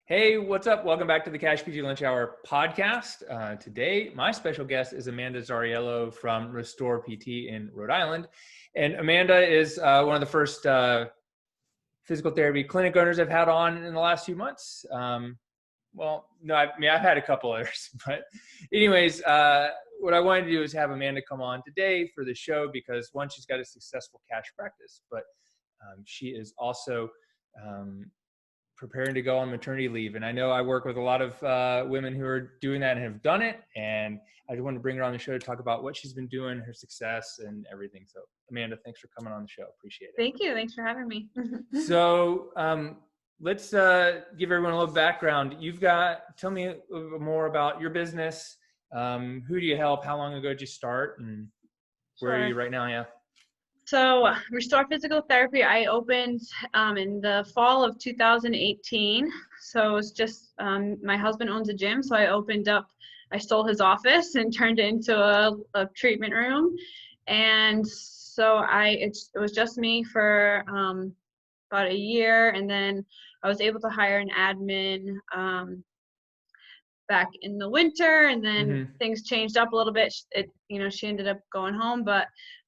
Hey, what's up? Welcome back to the Cash PG Lunch Hour podcast. Today, my special guest is Amanda Zarriello from Restore PT in Rhode Island. And Amanda is one of the first physical therapy clinic owners I've had on in the last few months. I've had a couple others. But anyways, what I wanted to do is have Amanda come on today for the show because, one, she's got a successful cash practice, but she is also preparing to go on maternity leave. And I know I work with a lot of women who are doing that and have done it. And I just wanted to bring her on the show to talk about what she's been doing, her success and everything. So Amanda, thanks for coming on the show. Appreciate it. Thank you. Thanks for having me. So let's give everyone a little background. Tell me a little bit more about your business. Who do you help? How long ago did you start? And where are you right now? Yeah. So Restore Physical Therapy, I opened in the fall of 2018. So it's just, my husband owns a gym. So I stole his office and turned it into a treatment room. And so it was just me for about a year. And then I was able to hire an admin back in the winter. And then things changed up a little bit. She ended up going home,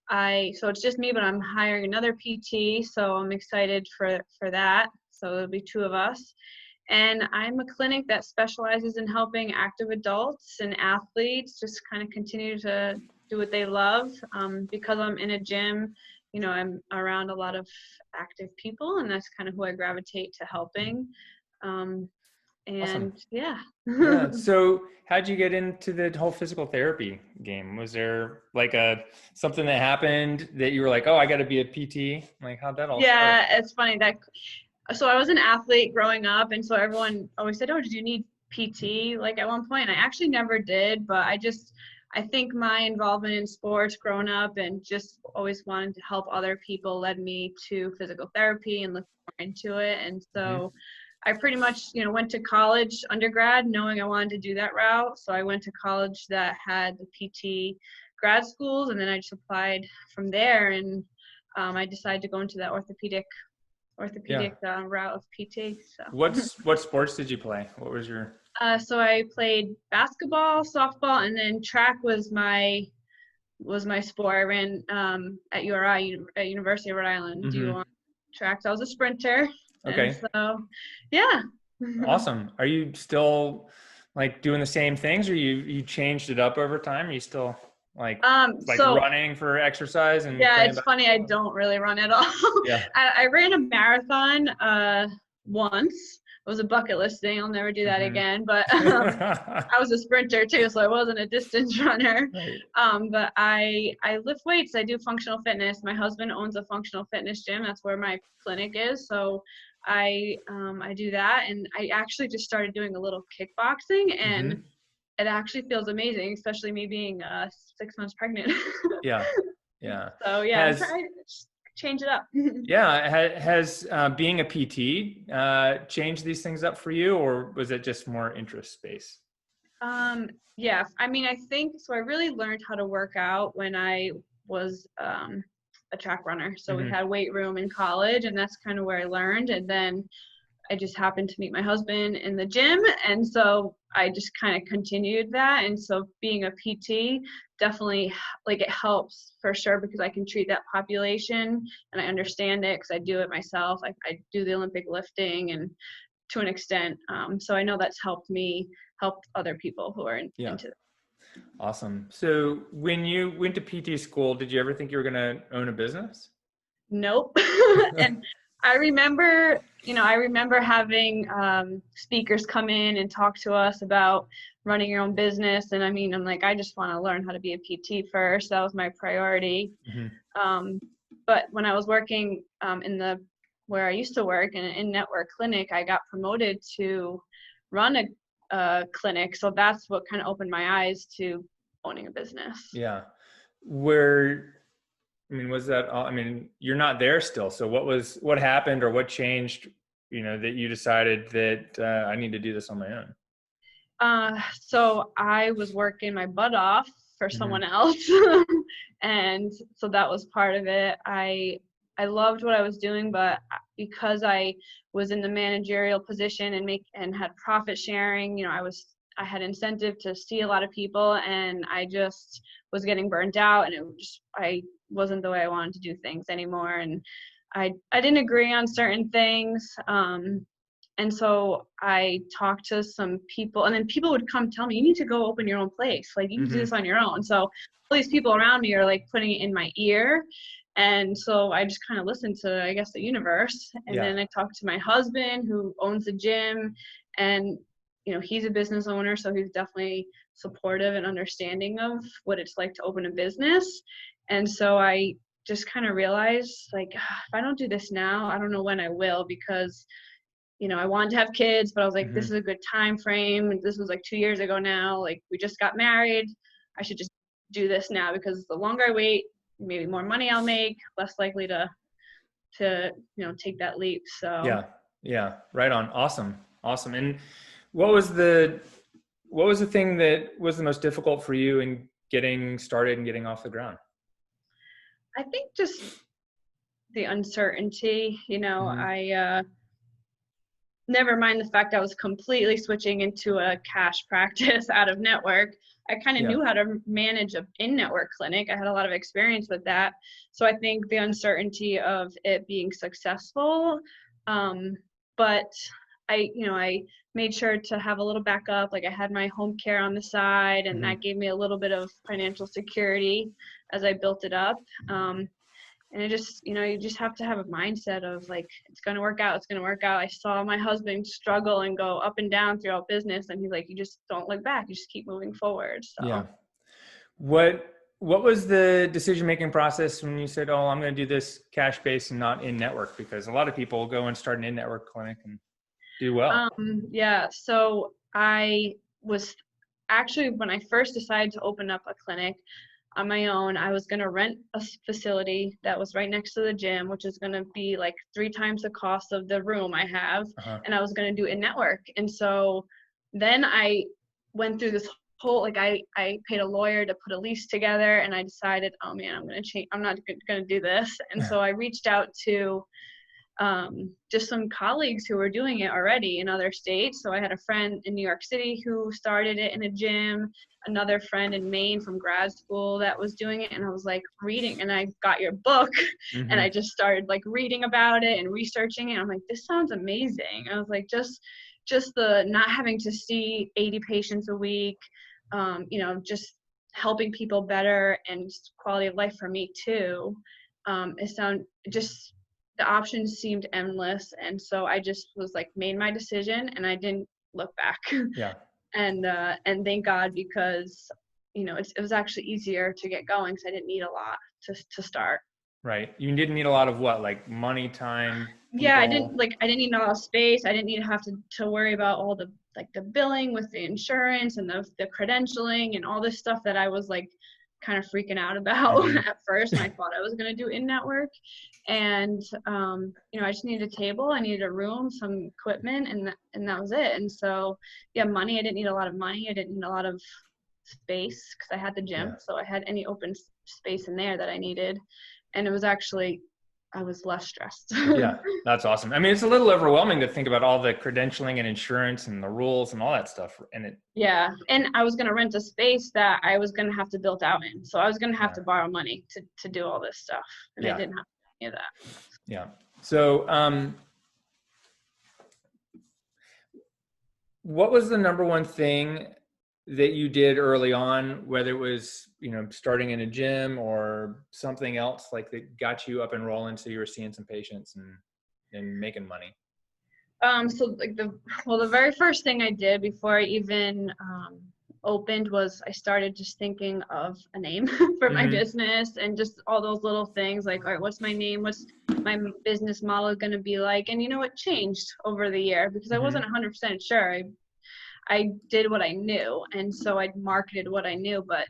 so it's just me, but I'm hiring another PT, so I'm excited for that. So there'll be two of us. And I'm a clinic that specializes in helping active adults and athletes just kind of continue to do what they love. Because I'm in a gym, I'm around a lot of active people, and that's kind of who I gravitate to helping. Awesome. Yeah. So how'd you get into the whole physical therapy game? Was there like something that happened that you were like, oh, I got to be a PT? Like, how'd that all start? Yeah, it's funny so I was an athlete growing up, and so everyone always said, oh, did you need PT? Like at one point, I actually never did, but I think my involvement in sports growing up and just always wanting to help other people led me to physical therapy and look more into it. And so I pretty much, went to college, undergrad, knowing I wanted to do that route. So I went to college that had the PT grad schools, and then I just applied from there. And I decided to go into that orthopedic route of PT. So what sports did you play? What was your? So I played basketball, softball, and then track was my sport. I ran at URI, at University of Rhode Island. Do you want track? So I was a sprinter. Okay. And so, yeah. Awesome. Are you still like doing the same things, or you changed it up over time? Are you still like running for exercise? And yeah, it's funny. I don't really run at all. Yeah. I ran a marathon once. It was a bucket list thing. I'll never do that again. But I was a sprinter too, so I wasn't a distance runner. Right. But I lift weights. I do functional fitness. My husband owns a functional fitness gym. That's where my clinic is. So I do that, and I actually just started doing a little kickboxing, and it actually feels amazing, especially me being 6 months pregnant. Yeah. So yeah, I'm trying to change it up. Yeah. Has being a PT changed these things up for you, or was it just more interest based? Yeah. I mean, I think so. I really learned how to work out when I was a track runner. So we had weight room in college, and that's kind of where I learned. And then I just happened to meet my husband in the gym, and so I just kind of continued that. And so being a PT definitely, like, it helps for sure, because I can treat that population and I understand it because I do it myself. I do the Olympic lifting, and to an extent, so I know that's helped other people who are into it. Awesome. So when you went to PT school, did you ever think you were going to own a business? Nope. And I remember having speakers come in and talk to us about running your own business. And I mean, I'm like, I just want to learn how to be a PT first. That was my priority. But when I was working where I used to work in network clinic, I got promoted to run a clinic. So that's what kind of opened my eyes to owning a business. Yeah. Was that, you're not there still. So what happened, or what changed, that you decided that I need to do this on my own? So I was working my butt off for someone else. And so that was part of it. I I loved what I was doing, but because I was in the managerial position and had profit sharing, I had incentive to see a lot of people, and I just was getting burnt out, and I wasn't the way I wanted to do things anymore. And I didn't agree on certain things. And so I talked to some people, and then people would come tell me, you need to go open your own place. Like, you need to do this on your own. So all these people around me are like putting it in my ear. And so I just kind of listened to, I guess, the universe. And then I talked to my husband, who owns a gym, and, he's a business owner. So he's definitely supportive and understanding of what it's like to open a business. And so I just kind of realized, like, if I don't do this now, I don't know when I will, because I wanted to have kids, but I was like, this is a good time frame. This was like 2 years ago now. Like, we just got married. I should just do this now, because the longer I wait, maybe more money I'll make, less likely to take that leap. So yeah, right on. Awesome. And what was the thing that was the most difficult for you in getting started and getting off the ground? I think just the uncertainty. I never mind the fact I was completely switching into a cash practice out of network. I kind of knew how to manage an in-network clinic. I had a lot of experience with that. So I think the uncertainty of it being successful, but I made sure to have a little backup. Like, I had my home care on the side, and that gave me a little bit of financial security as I built it up. And it just, you just have to have a mindset of, like, it's going to work out. It's going to work out. I saw my husband struggle and go up and down throughout business. And he's like, you just don't look back. You just keep moving forward. So. Yeah. What was the decision-making process when you said, oh, I'm going to do this cash-based and not in-network? Because a lot of people go and start an in-network clinic and do well. Yeah. So I was actually, when I first decided to open up a clinic on my own, I was going to rent a facility that was right next to the gym, which is going to be like 3 times the cost of the room I have. And I was going to do it network. And so then I went through this whole, like, I paid a lawyer to put a lease together, and I decided, oh man, I'm going to change. I'm not going to do this. And so I reached out to just some colleagues who were doing it already in other states. So I had a friend in New York City who started it in a gym, another friend in Maine from grad school that was doing it. And I was like reading, and I got your book and I just started like reading about it and researching it. I'm like, this sounds amazing. I was like, just the not having to see 80 patients a week, just helping people better, and quality of life for me too. The options seemed endless. And so I just was like, made my decision, and I didn't look back. Yeah. And thank God, because, it was actually easier to get going, because I didn't need a lot to start. Right. You didn't need a lot of what, like money, time? People? Yeah, I didn't need a lot of space. I didn't need to have to worry about all the billing with the insurance and the credentialing and all this stuff that I was like kind of freaking out about at first. And I thought I was going to do in-network. And, I just needed a table, I needed a room, some equipment, and that was it. And so, money, I didn't need a lot of money. I didn't need a lot of space, because I had the gym. So I had any open space in there that I needed. And it was actually, I was less stressed. Yeah, that's awesome. I mean, it's a little overwhelming to think about all the credentialing and insurance and the rules and all that stuff. And and I was going to rent a space that I was going to have to build out in. So I was going to have to borrow money to do all this stuff. And I didn't have any of that. Yeah. So, what was the number one thing that you did early on, whether it was, starting in a gym or something else, like, that got you up and rolling so you were seeing some patients and making money? So like the very first thing I did before I even opened was I started just thinking of a name for my business, and just all those little things like, all right, what's my name? What's my business model going to be like? And it changed over the year, because I wasn't 100% sure. I did what I knew, and so I marketed what I knew, but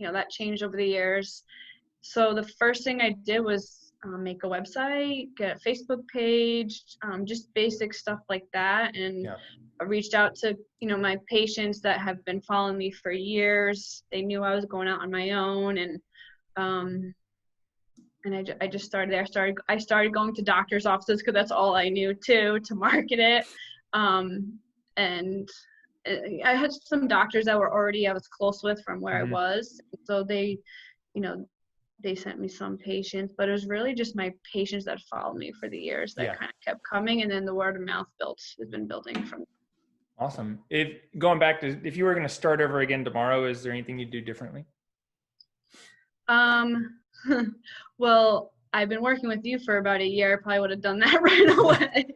that changed over the years. So the first thing I did was make a website, get a Facebook page, just basic stuff like that. And I reached out to, my patients that have been following me for years. They knew I was going out on my own, and and I just started there. I started going to doctor's offices because that's all I knew too, to market it. And I had some doctors that I was close with from where I was. So they, you know, they sent me some patients, but it was really just my patients that followed me for the years that kind of kept coming. And then the word of mouth has been building from. Awesome. Going back to, if you were going to start over again tomorrow, is there anything you'd do differently? Well, I've been working with you for about a year. I probably would have done that right away.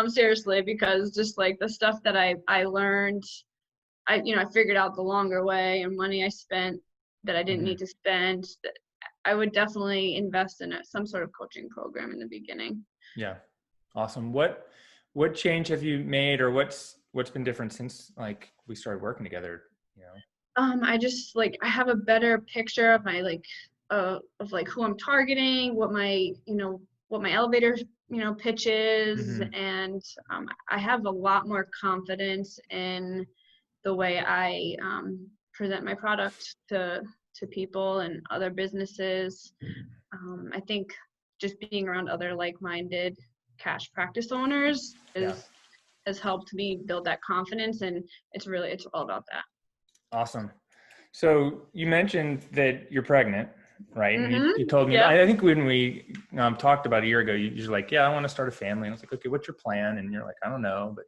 Seriously, because just like the stuff that I learned, I figured out the longer way, and money I spent that I didn't need to spend. I would definitely invest in some sort of coaching program in the beginning. Yeah. Awesome. What change have you made, or what's been different since like we started working together, you know? I just I have a better picture of my of who I'm targeting, what my elevator pitch is, and I have a lot more confidence in the way I present my product to people and other businesses. I think just being around other like-minded cash practice owners has helped me build that confidence, and it's all about that. Awesome. So you mentioned that you're pregnant, right? And you told me, I think when we talked about a year ago, you're like, yeah, I want to start a family. And I was like, okay, what's your plan? And you're like, I don't know. But,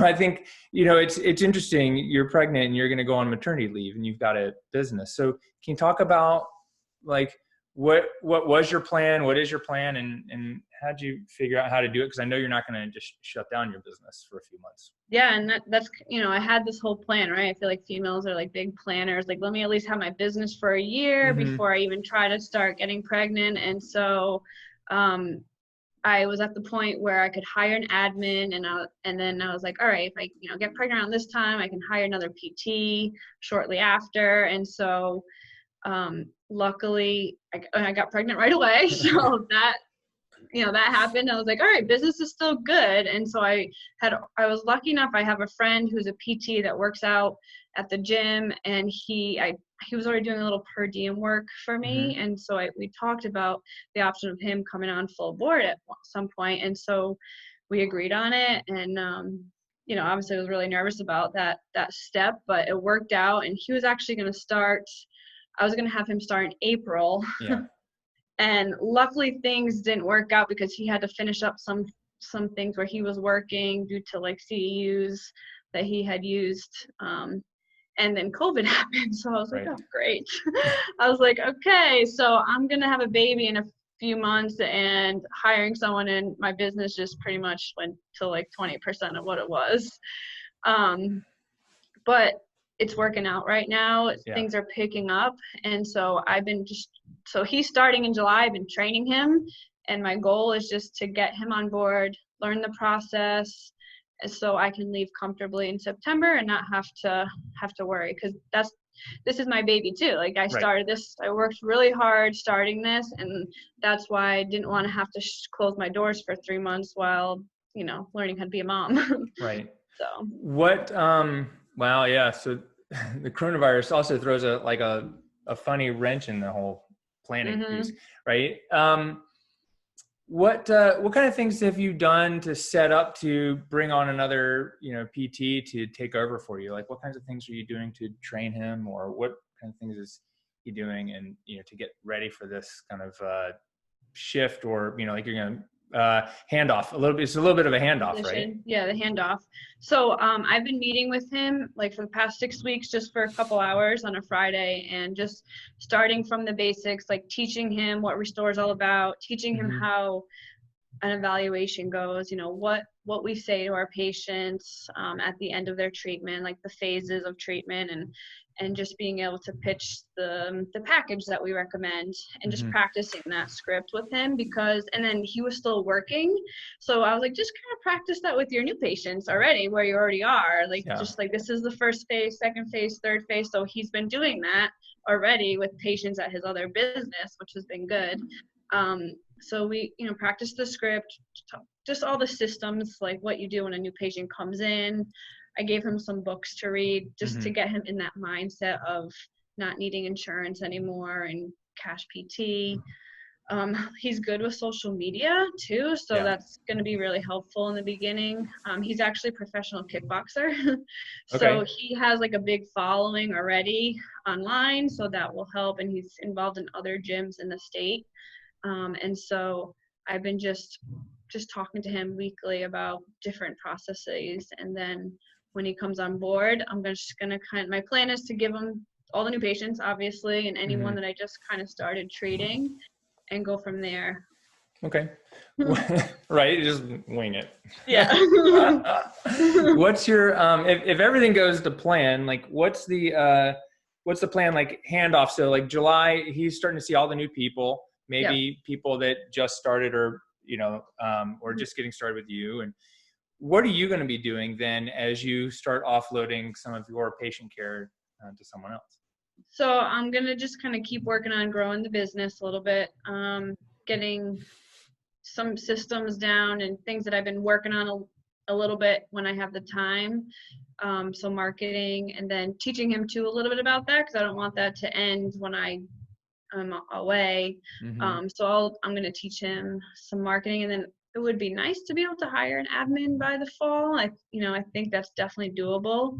I think, it's interesting. You're pregnant and you're going to go on maternity leave and you've got a business. So can you talk about like, what was your plan? What is your plan? And how'd you figure out how to do it? Because I know you're not going to just shut down your business for a few months. Yeah, and that's I had this whole plan, right? I feel like females are like big planners. Like, let me at least have my business for a year before I even try to start getting pregnant. And so I was at the point where I could hire an admin, and then I was like, all right, if I get pregnant around this time, I can hire another PT shortly after. And so luckily I got pregnant right away. So that happened. I was like, all right, business is still good. And so I was lucky enough. I have a friend who's a PT that works out at the gym, and he was already doing a little per diem work for me. And so we talked about the option of him coming on full board at some point. And so we agreed on it. And, obviously I was really nervous about that step, but it worked out. And he was actually going to I was going to have him start in April. Yeah. And luckily things didn't work out because he had to finish up some things where he was working due to like CEUs that he had used. And then COVID happened. So I was like, oh, great. I was like, okay, so I'm going to have a baby in a few months, and hiring someone in my business just pretty much went to like 20% of what it was. But it's working out right now. Things are picking up. And so so he's starting in July. I've been training him, and my goal is just to get him on board, learn the process, so I can leave comfortably in September and not have to worry, because this is my baby too. Like I started this, I worked really hard starting this, and that's why I didn't want to have to close my doors for 3 months while, learning how to be a mom. Right. So what, wow. Yeah. So the coronavirus also throws a funny wrench in the whole planning piece, right? What kind of things have you done to set up to bring on another, PT to take over for you? Like, what kinds of things are you doing to train him, or what kind of things is he doing, and to get ready for this kind of shift, or like you're going to handoff a little bit. It's a little bit of a handoff, right? Yeah, the handoff. So I've been meeting with him like for the past 6 weeks, just for a couple hours on a Friday, and just starting from the basics, like teaching him what Restore is all about, teaching him how an evaluation goes, what we say to our patients at the end of their treatment, like the phases of treatment, and just being able to pitch the package that we recommend, and just practicing that script with him, and then he was still working. So I was like, just kind of practice that with your new patients already, where you already are. Just like, this is the first phase, second phase, third phase. So he's been doing that already with patients at his other business, which has been good. So we, practice the script, just all the systems, like what you do when a new patient comes in. I gave him some books to read just to get him in that mindset of not needing insurance anymore, and Cash PT. He's good with social media too, so that's going to be really helpful in the beginning. He's actually a professional kickboxer, so he has like a big following already online, so that will help, and he's involved in other gyms in the state. And so I've been just talking to him weekly about different processes, and then when he comes on board, my plan is to give him all the new patients, obviously, and anyone that I just kind of started treating, and go from there. Okay. Right. Just wing it. Yeah. What's your, if everything goes to plan, like what's the plan, like handoff? So like July, he's starting to see all the new people, maybe people that just started or, or just getting started with you. And what are you going to be doing then as you start offloading some of your patient care to someone else? So I'm going to just kind of keep working on growing the business a little bit, getting some systems down and things that I've been working on a little bit when I have the time. So marketing, and then teaching him too a little bit about that, because I don't want that to end when I'm away. So I'm going to teach him some marketing, and then it would be nice to be able to hire an admin by the fall. I think that's definitely doable.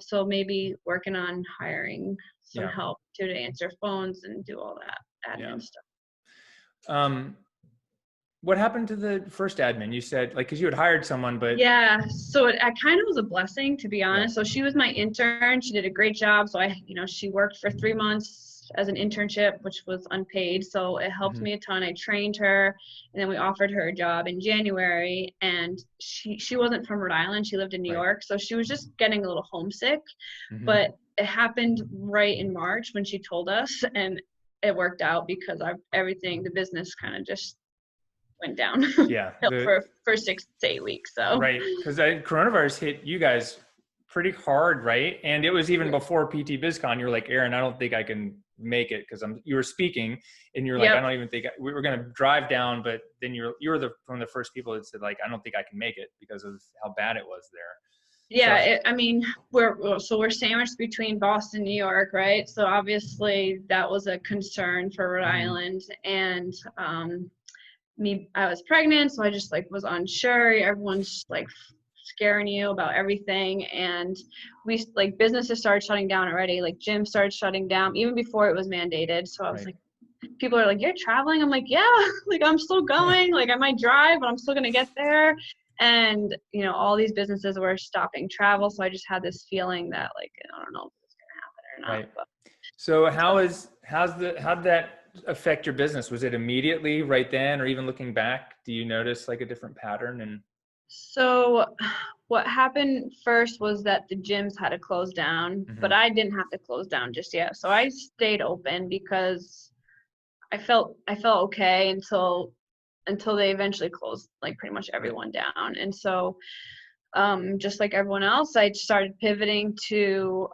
So maybe working on hiring some help to answer phones and do all that admin stuff. What happened to the first admin? You said, like, because you had hired someone, but so it kind of was a blessing, to be honest. So she was my intern. She did a great job. So she worked for 3 months as an internship, which was unpaid. So it helped me a ton. I trained her, and then we offered her a job in January, and she wasn't from Rhode Island. She lived in New York. So she was just getting a little homesick, but it happened right in March when she told us, and it worked out because the business kind of just went down for 6 to 8 weeks. So because coronavirus hit you guys pretty hard, right? And it was even before PT BizCon. You were like, Aaron, I don't think I can make it, because you were speaking, and you're like, I don't even think we were going to drive down, but then you were one of the first people that said, like, I don't think I can make it because of how bad it was there. We're sandwiched between Boston, New York, right? So obviously that was a concern for Rhode Island, and I was pregnant, so I just was unsure. Everyone's scaring you about everything, and we businesses started shutting down already. Gyms started shutting down even before it was mandated. So I was people are like, you're traveling? I'm like, yeah, I'm still going. I might drive, but I'm still gonna get there. And all these businesses were stopping travel, so I just had this feeling that I don't know if it's gonna happen or not. But. So how'd that affect your business? Was it immediately right then, or even looking back, do you notice a different pattern? So what happened first was that the gyms had to close down, but I didn't have to close down just yet. So I stayed open because I felt okay until they eventually closed pretty much everyone down. And so just like everyone else, I started pivoting to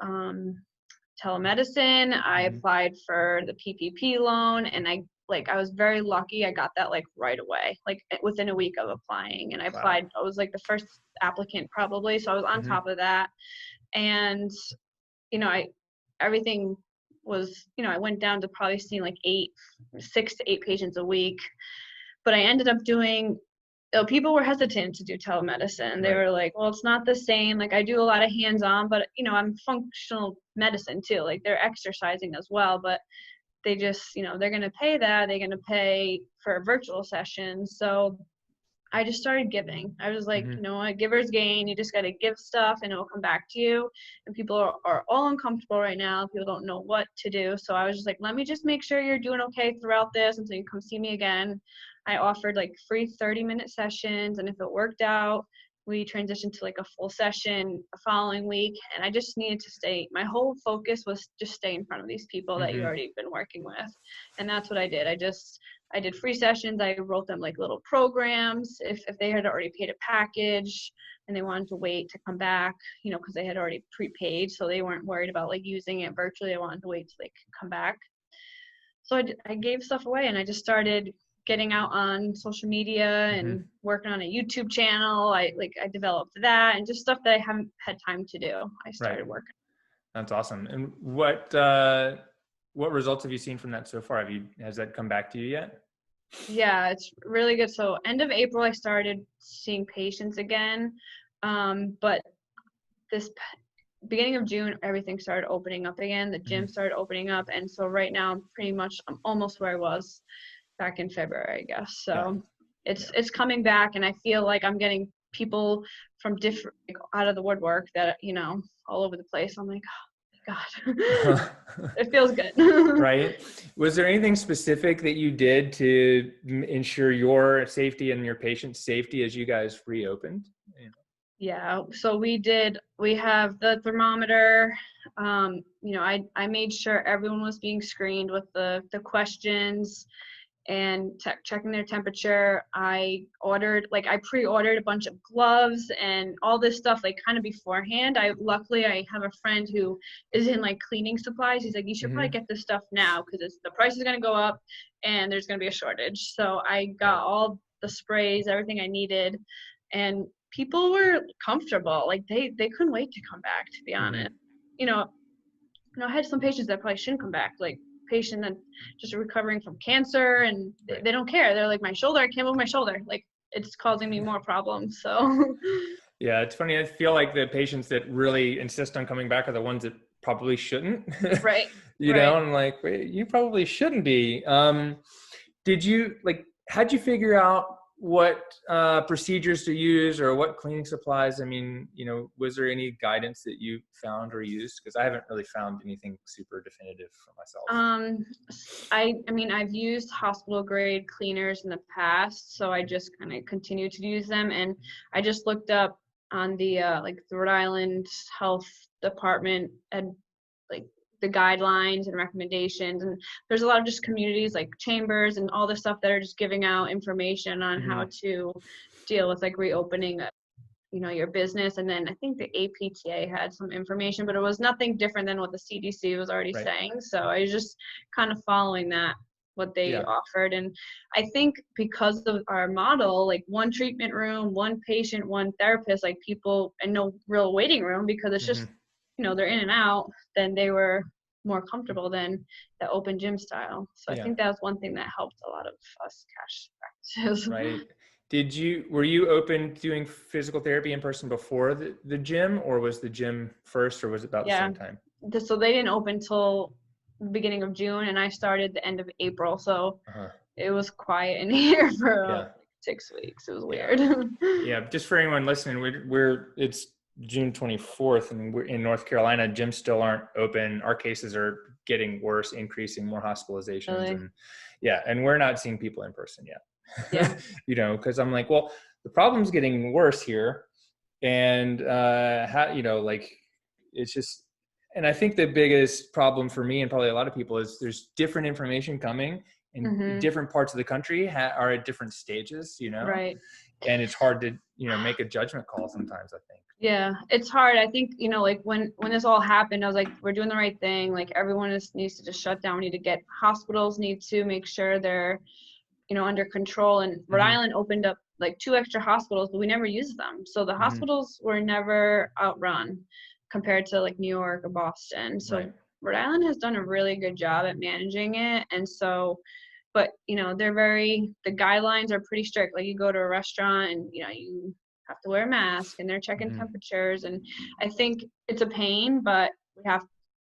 telemedicine. I applied for the PPP loan, and I was very lucky. I got that right away, within a week of applying. And I applied. I was the first applicant probably, so I was on top of that. And everything was, I went down to probably seeing 6 to 8 patients a week. But I ended up doing. People were hesitant to do telemedicine. They were like, well, it's not the same. I do a lot of hands-on, but I'm functional medicine too. They're exercising as well, but they just, they're going to pay that. They're going to pay for a virtual session. So I just started giving. I was like, giver's gain. You just got to give stuff and it will come back to you. And people are all uncomfortable right now. People don't know what to do. So I was just like, let me just make sure you're doing okay throughout this until you come see me again. I offered free 30-minute sessions. And if it worked out, we transitioned to a full session the following week. And I just needed to my whole focus was just stay in front of these people that you already been working with. And that's what I did. I did free sessions. I wrote them little programs if they had already paid a package and they wanted to wait to come back, because they had already prepaid. So they weren't worried about using it virtually. They wanted to wait to come back. So I gave stuff away, and I just started getting out on social media and working on a YouTube channel. I developed that, and just stuff that I haven't had time to do. I started working. That's awesome. And what what results have you seen from that so far? Has that come back to you yet? Yeah, it's really good. So end of April, I started seeing patients again. But this beginning of June, everything started opening up again. The gym started opening up. And so right now I'm almost where I was back in February, I guess. So it's coming back, and I feel like I'm getting people from different, like, out of the woodwork that, all over the place. I'm like, oh my God, it feels good. Right. Was there anything specific that you did to ensure your safety and your patient's safety as you guys reopened? Yeah, so we have the thermometer. I made sure everyone was being screened with the questions and checking their temperature. I pre-ordered a bunch of gloves and all this stuff, like, kind of beforehand. Luckily I have a friend who is in, like, cleaning supplies. He's like, you should probably get this stuff now because the price is going to go up and there's going to be a shortage. So I got all the sprays, everything I needed, and people were comfortable. Like, they couldn't wait to come back, to be honest. I had some patients that probably shouldn't come back, like patient that just recovering from cancer, and they don't care. They're like, my shoulder, I can't move my shoulder. Like, it's causing me more problems. So yeah, it's funny. I feel like the patients that really insist on coming back are the ones that probably shouldn't. Right. And I'm like, wait, you probably shouldn't be. How'd you figure out what procedures to use or what cleaning supplies? I mean, was there any guidance that you found or used? Because I haven't really found anything super definitive for myself. I've used hospital grade cleaners in the past, so I just kind of continue to use them. And I just looked up on the the Rhode Island Health Department and, like, the guidelines and recommendations, and there's a lot of just communities like chambers and all this stuff that are just giving out information on how to deal with, like, reopening your business. And then I think the APTA had some information, but it was nothing different than what the CDC was already saying. So I was just kind of following what they offered. And I think because of our model, like, one treatment room, one patient, one therapist, like, people, and no real waiting room, because it's just they're in and out, then they were more comfortable than the open gym style. So I think that was one thing that helped a lot of us cash practices. Right. Were you open doing physical therapy in person before the gym, or was the gym first, or was it about the same time? So they didn't open till the beginning of June, and I started the end of April. So it was quiet in here for 6 weeks. It was weird. Yeah. Just for anyone listening, it's June 24th, and we're in North Carolina. Gyms still aren't open. Our cases are getting worse, increasing, more hospitalizations. Really? And we're not seeing people in person yet. Yeah. Because I'm like, well, the problem's getting worse here. And it's just, and I think the biggest problem for me and probably a lot of people is there's different information coming, and different parts of the country are at different stages, Right. And it's hard to, make a judgment call sometimes, I think. Yeah, it's hard. I think, like, when this all happened, I was like, we're doing the right thing. Like, everyone needs to just shut down. We need to hospitals need to make sure they're, under control. And Rhode Island opened up, like, 2 extra hospitals, but we never used them. So the hospitals were never outrun compared to, like, New York or Boston. So Rhode Island has done a really good job at managing it. And so, but, the guidelines are pretty strict. Like, you go to a restaurant and, you have to wear a mask, and they're checking temperatures. And I think it's a pain, but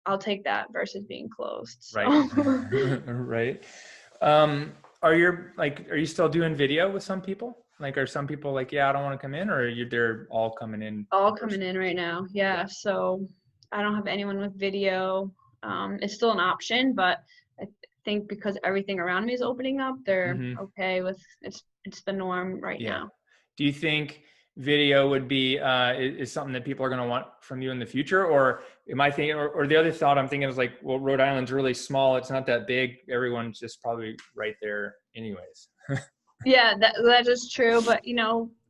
I'll take that versus being closed. So. Right. Are you still doing video with some people? Like, are some people like, I don't want to come in, or they're all coming in? All coming in right now. Yeah. So I don't have anyone with video. It's still an option, but I think because everything around me is opening up, they're okay with it's the norm right now. Do you think video would be is something that people are going to want from you in the future? Or am I thinking, or the other thought I'm thinking is like, well, Rhode Island's really small. It's not that big. Everyone's just probably right there anyways. Yeah, that is true. But, you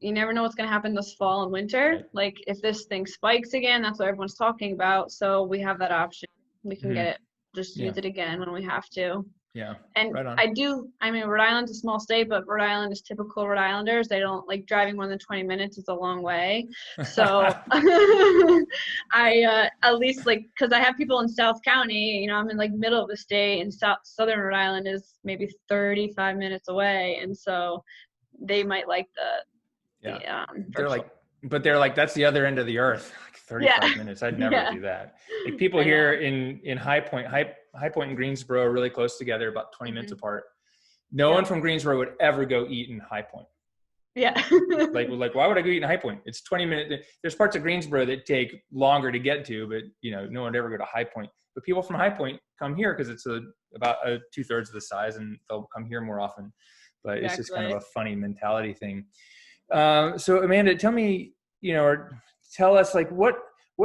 never know what's going to happen this fall and winter. Right. Like, if this thing spikes again, that's what everyone's talking about. So we have that option. We can get it, just use it again when we have to. Yeah. And Right on. Rhode Island's a small state, but Rhode Island is typical Rhode Islanders. They don't like driving more than 20 minutes is a long way. So at least like, cause I have people in South County, you know, I'm in like middle of the state, and Southern Rhode Island is maybe 35 minutes away. And so they might like the virtual. They're like, that's the other end of the earth. Like 35 minutes. I'd never do that. Like people here in High Point and Greensboro are really close together, about 20 minutes apart. No one from Greensboro would ever go eat in High Point. Yeah. like, why would I go eat in High Point? It's 20 minutes. There's parts of Greensboro that take longer to get to, but you know, no one would ever go to High Point. But people from High Point come here because it's about 2/3 of the size, and they'll come here more often. But it's just kind of a funny mentality thing. So Amanda, tell me, you know, or tell us like what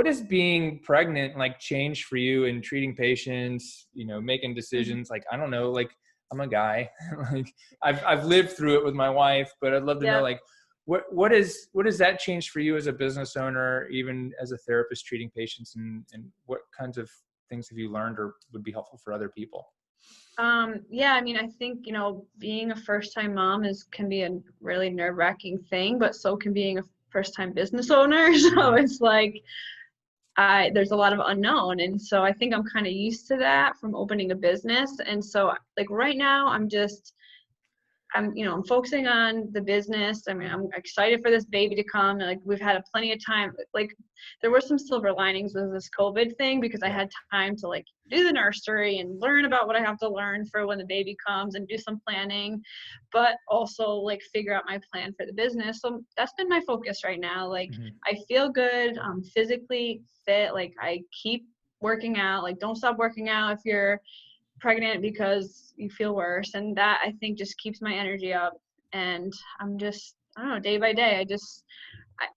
is being pregnant like change for you in treating patients, you know, making decisions? Like, I don't know, like I'm a guy, like I've lived through it with my wife, but I'd love to know like what is that change for you as a business owner, even as a therapist treating patients, and what kinds of things have you learned or would be helpful for other people? Yeah, I mean, I think, you know, being a first-time mom can be a really nerve-wracking thing, but so can being a first-time business owner. So it's like, there's a lot of unknown. And so I think I'm kind of used to that from opening a business. And so like right now I'm focusing on the business. I mean, I'm excited for this baby to come. Like we've had plenty of time. Like there were some silver linings with this COVID thing because I had time to like do the nursery and learn about what I have to learn for when the baby comes and do some planning, but also like figure out my plan for the business. So that's been my focus right now. Like I feel good. I'm physically fit. Like I keep working out. Like don't stop working out if you're pregnant because you feel worse, and that I think just keeps my energy up. And I'm just, I don't know, day by day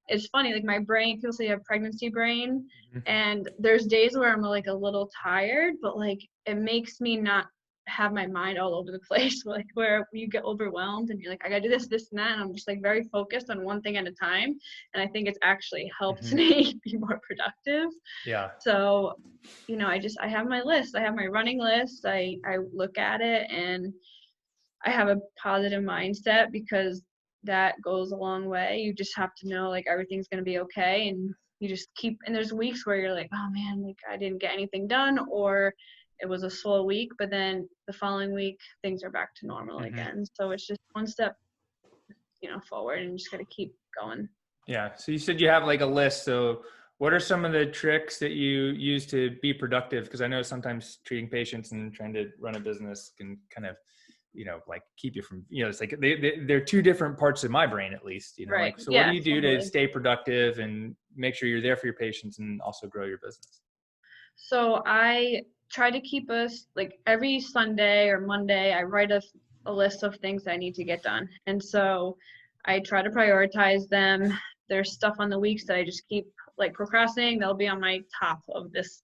it's funny, like my brain, people say you have pregnancy brain, and there's days where I'm like a little tired, but like it makes me not have my mind all over the place, like where you get overwhelmed and you're like, I gotta do this and that, and I'm just like very focused on one thing at a time, and I think it's actually helped me be more productive. So you know, I have my list, I have my running list, I look at it, and I have a positive mindset because that goes a long way. You just have to know like everything's going to be okay, and you just and there's weeks where you're like, oh man, like I didn't get anything done, or it was a slow week, but then the following week things are back to normal again. So it's just one step, you know, forward, and just got to keep going. Yeah. So you said you have like a list. So what are some of the tricks that you use to be productive? Because I know sometimes treating patients and trying to run a business can kind of, you know, like keep you from, you know, it's like they're two different parts of my brain, at least, you know, like, so what do you do to stay productive and make sure you're there for your patients and also grow your business? So I try to keep us like every Sunday or Monday, I write a list of things I need to get done. And so I try to prioritize them. There's stuff on the weeks that I just keep like procrastinating. They'll be on my top of this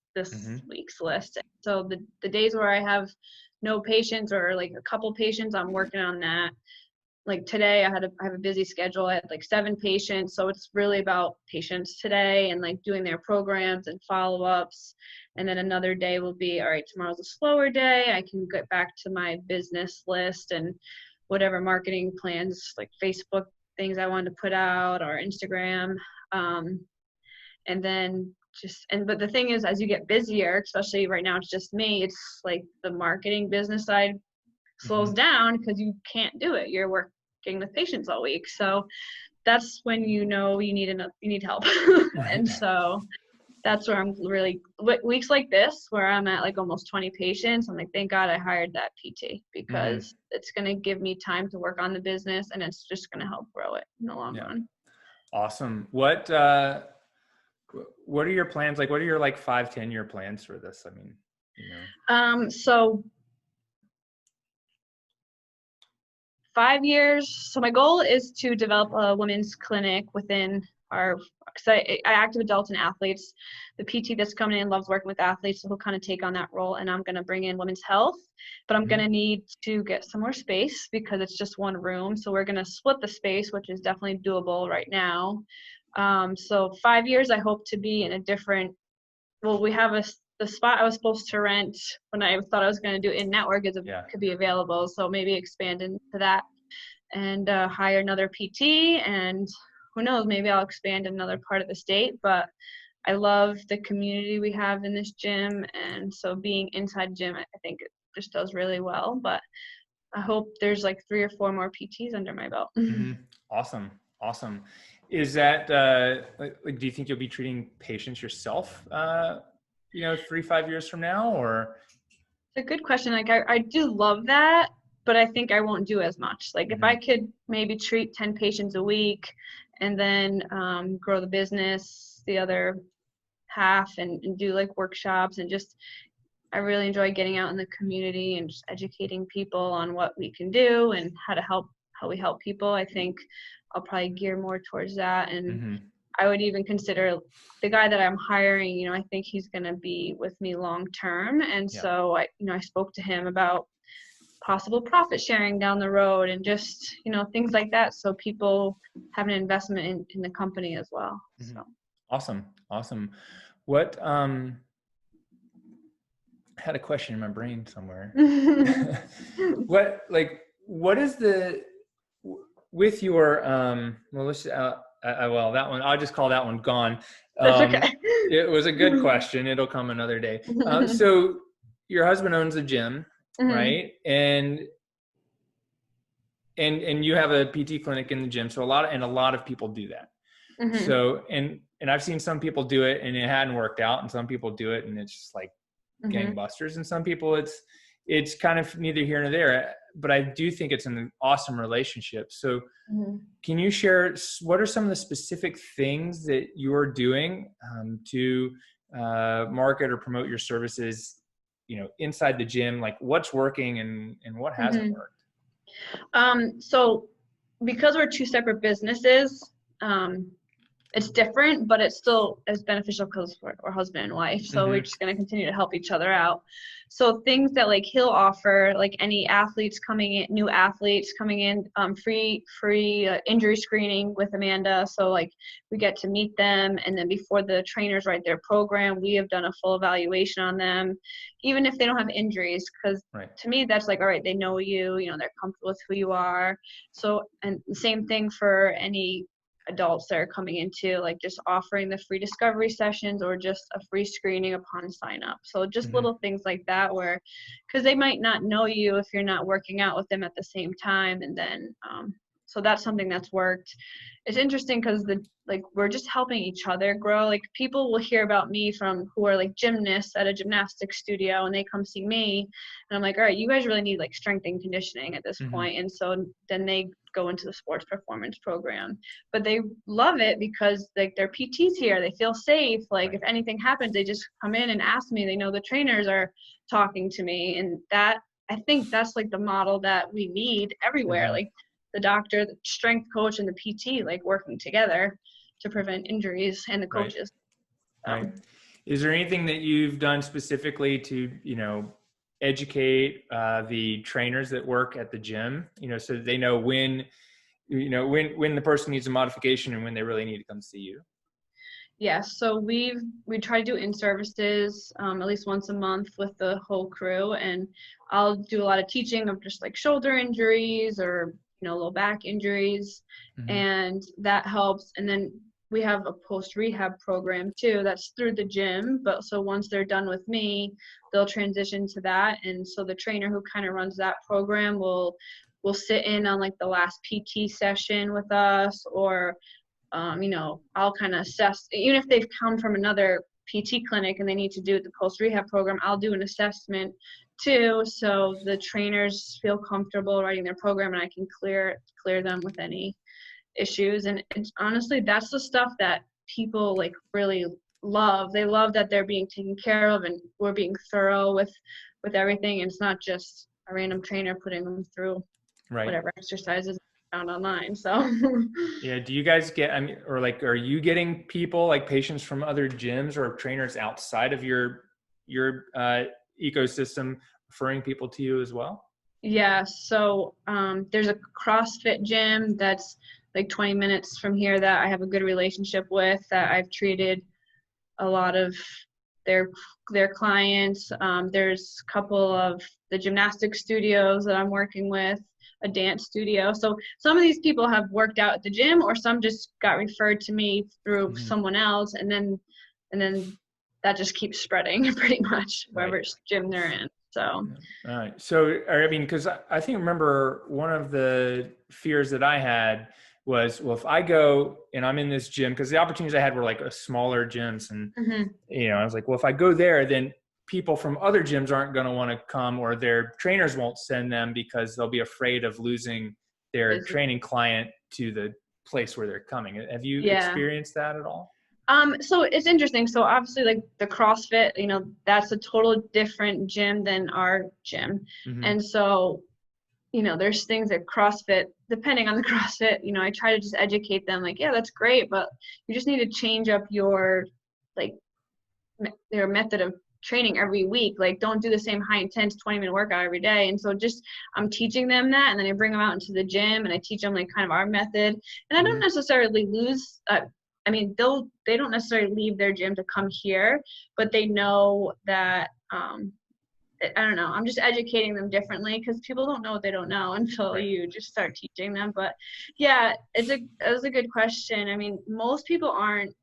week's list. So the days where I have no patients or like a couple patients, I'm working on that. Like today I have a busy schedule. I had like 7 patients. So it's really about patients today and like doing their programs and follow-ups. And then another day will be, all right, tomorrow's a slower day. I can get back to my business list and whatever marketing plans, like Facebook things I wanted to put out, or Instagram. And then but the thing is, as you get busier, especially right now, it's just me, it's like the marketing business side slows down because you can't do it. You're working with patients all week. So that's when you know you need help. And so that's where I'm really, weeks like this, where I'm at like almost 20 patients, I'm like, thank God I hired that PT, because it's going to give me time to work on the business, and it's just going to help grow it in the long run. Awesome. What are your plans? Like, what are your like 5-10 year plans for this? I mean, you know. So 5 years. So my goal is to develop a women's clinic within because I active adults and athletes. The PT that's coming in loves working with athletes, so he'll kind of take on that role, and I'm going to bring in women's health, but I'm going to need to get some more space because it's just one room. So we're going to split the space, which is definitely doable right now. So 5 years, I hope to be in a different, we have the spot I was supposed to rent when I thought I was going to do in-network could be available. So maybe expand into that and hire another PT, and who knows, maybe I'll expand in another part of the state. But I love the community we have in this gym, and so being inside gym, I think it just does really well. But I hope there's like 3 or 4 more PTs under my belt. Mm-hmm. Awesome. Is that do you think you'll be treating patients yourself 3-5 years from now, or? It's a good question. Like I do love that, but I think I won't do as much. Like if I could maybe treat 10 patients a week and then grow the business the other half and do like workshops, and just I really enjoy getting out in the community and just educating people on what we can do and how we help people. I think I'll probably gear more towards that. And I would even consider the guy that I'm hiring, I think he's going to be with me long term. And so I spoke to him about possible profit sharing down the road and just, things like that. So people have an investment in the company as well. So Awesome. What, I had a question in my brain somewhere. What is with your, that one, I'll just call that one gone. That's okay. It was a good question. It'll come another day. So your husband owns a gym, right? And you have a PT clinic in the gym. So a lot of people do that. So, and I've seen some people do it and it hadn't worked out, and some people do it and it's just like gangbusters, and some people it's kind of neither here nor there. But I do think it's an awesome relationship. So can you share what are some of the specific things that you're doing to market or promote your services, inside the gym? Like what's working and what hasn't worked? So because we're 2 separate businesses, it's different, but it still is beneficial because we're husband and wife. So we're just going to continue to help each other out. So things that like he'll offer, like any athletes coming in, new athletes coming in, free injury screening with Amanda. So like we get to meet them, and then before the trainers write their program, we have done a full evaluation on them, even if they don't have injuries. Because to me, that's like, all right, they know you, they're comfortable with who you are. So, and the same thing for any adults that are coming into, like just offering the free discovery sessions or just a free screening upon sign up. So just little things like that, where because they might not know you if you're not working out with them at the same time. And then so that's something that's worked. It's interesting because we're just helping each other grow. Like people will hear about me who are like gymnasts at a gymnastics studio, and they come see me and I'm like, all right, you guys really need like strength and conditioning at this point. And so then they go into the sports performance program, but they love it because like their PT's here, they feel safe. Like if anything happens, they just come in and ask me. They know the trainers are talking to me, and that I think that's like the model that we need everywhere. Like the doctor, the strength coach, and the PT like working together to prevent injuries, and the coaches. Right. Is there anything that you've done specifically to educate the trainers that work at the gym, so that they know when the person needs a modification and when they really need to come see you? Yes. So we try to do in-services at least once a month with the whole crew, and I'll do a lot of teaching of just like shoulder injuries or low back injuries, and that helps. And then we have a post-rehab program too that's through the gym, but so once they're done with me, they'll transition to that. And so the trainer who kind of runs that program will sit in on like the last PT session with us, or I'll kind of assess, even if they've come from another PT clinic and they need to do the post-rehab program, I'll do an assessment too, so the trainers feel comfortable writing their program and I can clear them with any issues. And it's honestly, that's the stuff that people like really love. They love that they're being taken care of and we're being thorough with everything. And it's not just a random trainer putting them through whatever exercises found online. So yeah, do you guys get, are you getting people like patients from other gyms or trainers outside of your ecosystem referring people to you as well? Yeah, so there's a CrossFit gym that's like 20 minutes from here that I have a good relationship with, that I've treated a lot of their clients. There's a couple of the gymnastic studios that I'm working with, a dance studio. So some of these people have worked out at the gym, or some just got referred to me through someone else, and then that just keeps spreading pretty much wherever gym they're in. So all right. So I mean, because I think, remember, one of the fears that I had was, well, if I go and I'm in this gym, because the opportunities I had were like a smaller gyms, and I was like, well, if I go there, then people from other gyms aren't going to want to come, or their trainers won't send them because they'll be afraid of losing their training client to the place where they're coming. Have you experienced that at all? So it's interesting. So obviously, like the CrossFit, that's a total different gym than our gym. And so, there's things at CrossFit, depending on the CrossFit, I try to just educate them, like, yeah, that's great, but you just need to change up your method of training every week. Like, don't do the same high intense 20-minute workout every day. And so I'm teaching them that, and then I bring them out into the gym and I teach them like kind of our method. And I don't necessarily lose, they don't necessarily leave their gym to come here, but they know that, I don't know, I'm just educating them differently, because people don't know what they don't know until you just start teaching them. But yeah, it was a good question. I mean, most people aren't,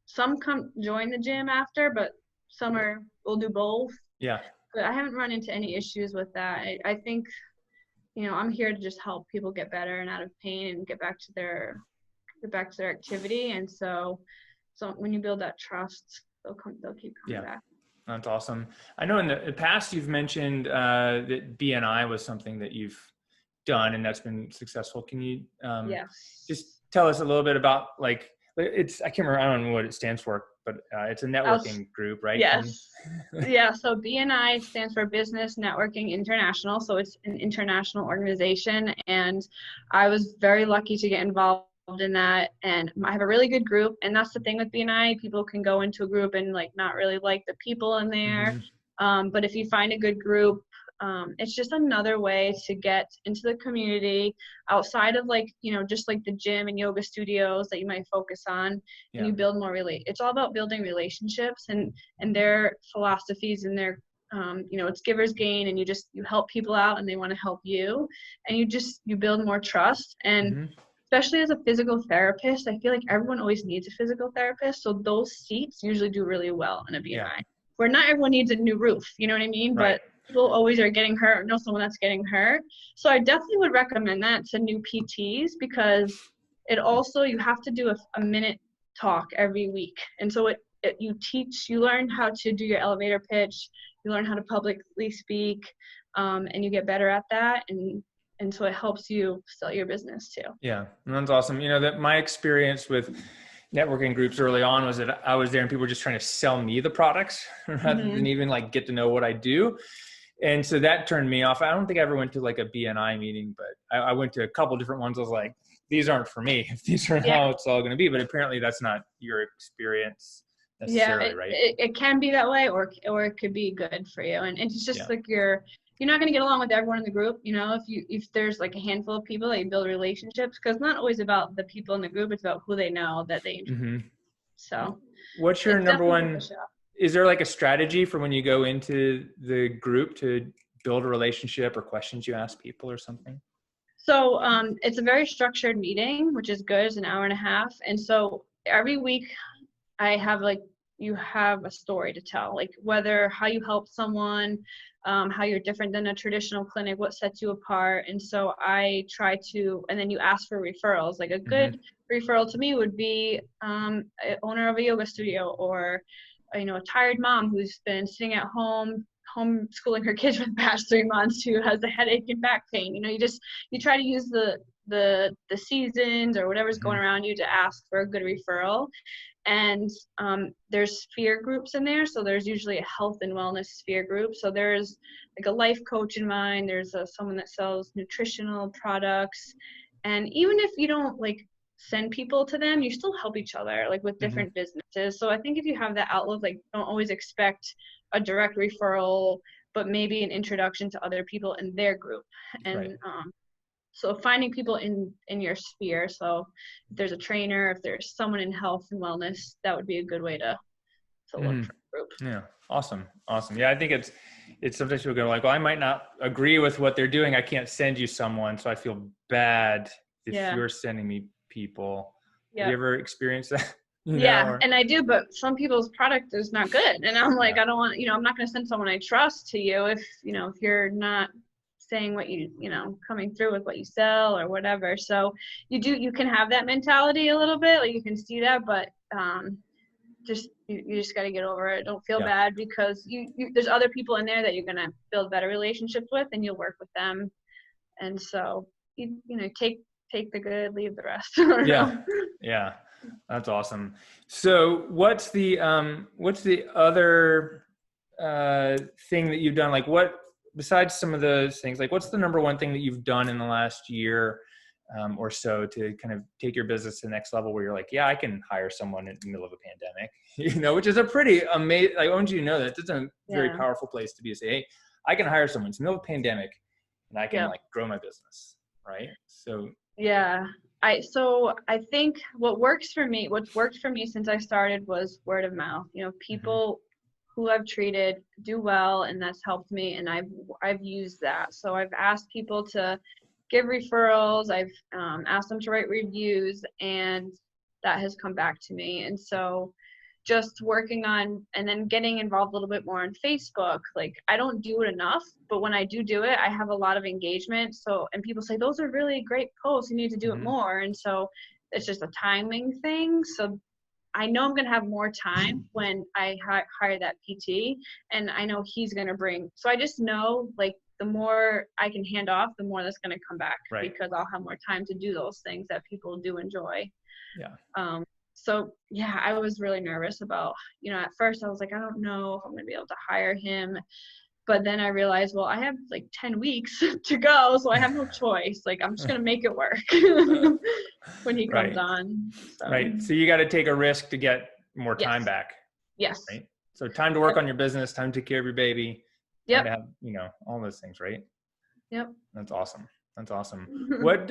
some come join the gym after, but some will do both. Yeah. But I haven't run into any issues with that. I think, I'm here to just help people get better and out of pain and get back to their activity. And so when you build that trust, they'll keep coming back. That's awesome. I know in the past you've mentioned that BNI was something that you've done and that's been successful. Can you just tell us a little bit about, like, I can't remember, I don't know what it stands for, but it's a networking group, right? Yes. So BNI stands for Business Networking International. So it's an international organization, and I was very lucky to get involved in that, and I have a really good group. And that's the thing with BNI, people can go into a group and like not really like the people in there, but if you find a good group, it's just another way to get into the community outside of just like the gym and yoga studios that you might focus on, and you build more it's all about building relationships and their philosophies and their it's givers gain, and you help people out and they want to help you, and you build more trust. And especially as a physical therapist, I feel like everyone always needs a physical therapist. So those seats usually do really well in a BNI, where not everyone needs a new roof, you know what I mean? Right. But people always are getting hurt or know someone that's getting hurt. So I definitely would recommend that to new PTs, because it also, you have to do a minute talk every week. And so you learn how to do your elevator pitch, you learn how to publicly speak, and you get better at that. And so it helps you sell your business too. Yeah, and that's awesome. That my experience with networking groups early on was that I was there and people were just trying to sell me the products rather than even like get to know what I do. And so that turned me off. I don't think I ever went to like a BNI meeting, but I went to a couple different ones. I was like, these aren't for me. These are how it's all going to be. But apparently that's not your experience necessarily, right? It can be that way, or it could be good for you. And it's just like you're not going to get along with everyone in the group. If there's like a handful of people that you build relationships, because it's not always about the people in the group, it's about who they know that they So what's your number one, is there like a strategy for when you go into the group to build a relationship, or questions you ask people or something? So it's a very structured meeting, which is good. It's an hour and a half. And so every week I have you have a story to tell, like how you help someone, how you're different than a traditional clinic, what sets you apart. And so I try to, and then you ask for referrals. Like a good referral to me would be an owner of a yoga studio, or a tired mom who's been sitting at home homeschooling her kids for the past 3 months, who has a headache and back pain. You try to use the seasons or whatever's going around you to ask for a good referral. And there's sphere groups in there. So there's usually a health and wellness sphere group. So there's like a life coach in mine. There's someone that sells nutritional products. And even if you don't send people to them, you still help each other with different businesses. So I think if you have that outlook, don't always expect a direct referral, but maybe an introduction to other people in their group. And so finding people in your sphere. So if there's a trainer, if there's someone in health and wellness, that would be a good way to look for. group. Yeah. Awesome. Yeah. I think it's sometimes people go like, well, I might not agree with what they're doing. I can't send you someone. So I feel bad if you're sending me people. Have you ever experienced that? And I do, but some people's product is not good. And I'm like, I don't want, I'm not going to send someone I trust to you if you're not saying what coming through with what you sell or whatever. So you can have that mentality a little bit, like you can see that, but you just got to get over it. Don't feel bad, because there's other people in there that you're going to build better relationships with, and you'll work with them. And so take the good, leave the rest. Yeah. That's awesome. So what's the other thing that you've done? Like, what, besides some of those things, like what's the number one thing that you've done in the last year or so to kind of take your business to the next level, where you're like, yeah, I can hire someone in the middle of a pandemic, which is a pretty amazing, like, I want you to know that it's a very powerful place to be, to say, hey, I can hire someone in the middle of a pandemic and I can like grow my business. Right. So, I think what's worked for me since I started was word of mouth. People who I've treated do well, and that's helped me, and I've used that. So I've asked people to give referrals. I've asked them to write reviews, and that has come back to me. And so just working on, and then getting involved a little bit more on Facebook. Like, I don't do it enough, but when I do it, I have a lot of engagement. So, and people say, those are really great posts, you need to do it more. And so it's just a timing thing. So I know I'm going to have more time when I hire that PT, and I know he's going to bring, so I just know, like, the more I can hand off, the more that's going to come back, because I'll have more time to do those things that people do enjoy. So I was really nervous about, at first I was like, I don't know if I'm going to be able to hire him. But then I realized, well, I have like 10 weeks to go, so I have no choice. Like, I'm just going to make it work when he comes on. So. Right. So you got to take a risk to get more time back. Yes. Right. So time to work on your business, time to take care of your baby. Time to have, all those things, right? Yep. That's awesome. What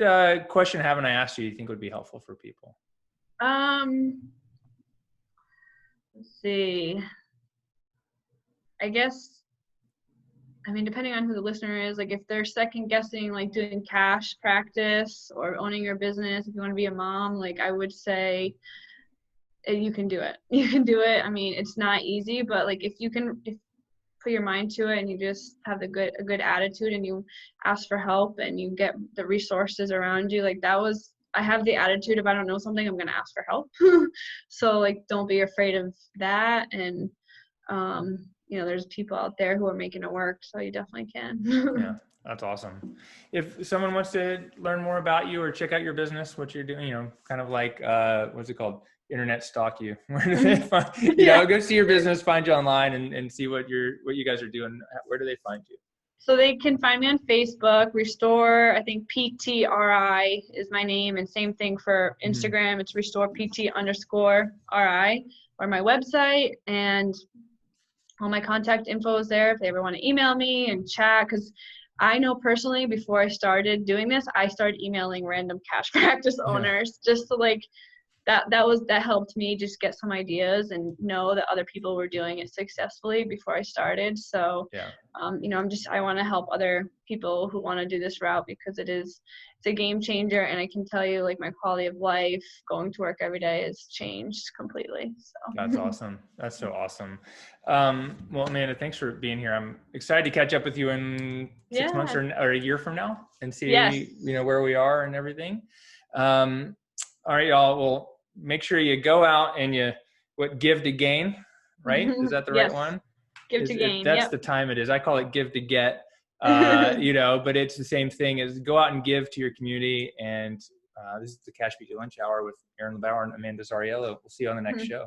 question haven't I asked you think would be helpful for people? Let's see. I guess, depending on who the listener is, like, if they're second guessing, like doing cash practice or owning your business, if you want to be a mom, like, I would say you can do it. It's not easy, but like, if put your mind to it and you just have a good attitude and you ask for help and you get the resources around you, like, I have the attitude, if I don't know something, I'm going to ask for help. So, like, don't be afraid of that. And, there's people out there who are making it work, so you definitely can. Yeah, that's awesome. If someone wants to learn more about you or check out your business, what you're doing, kind of like, what's it called? Internet stalk you. Where do they find, go see your business, find you online and see what you guys are doing. Where do they find you? So they can find me on Facebook, Restore, I think PTRI is my name, and same thing for Instagram. It's RestorePT_RI, or my website, and all my contact info is there if they ever want to email me and chat. Because I know personally, before I started doing this, I started emailing random cash practice owners just to, like, that helped me just get some ideas and know that other people were doing it successfully before I started. So, I want to help other people who want to do this route, because it's a game changer. And I can tell you, like, my quality of life going to work every day has changed completely. So that's awesome. That's so awesome. Well, Amanda, thanks for being here. I'm excited to catch up with you in 6 months or a year from now and see, where we are and everything. All right, y'all. Well, make sure you go out and give to gain, right? Is that the right one? Give to gain. That's the time it is. I call it give to get, but it's the same thing as go out and give to your community. And this is the Cash PT Lunch Hour with Aaron LeBauer and Amanda Zarriello. We'll see you on the next show.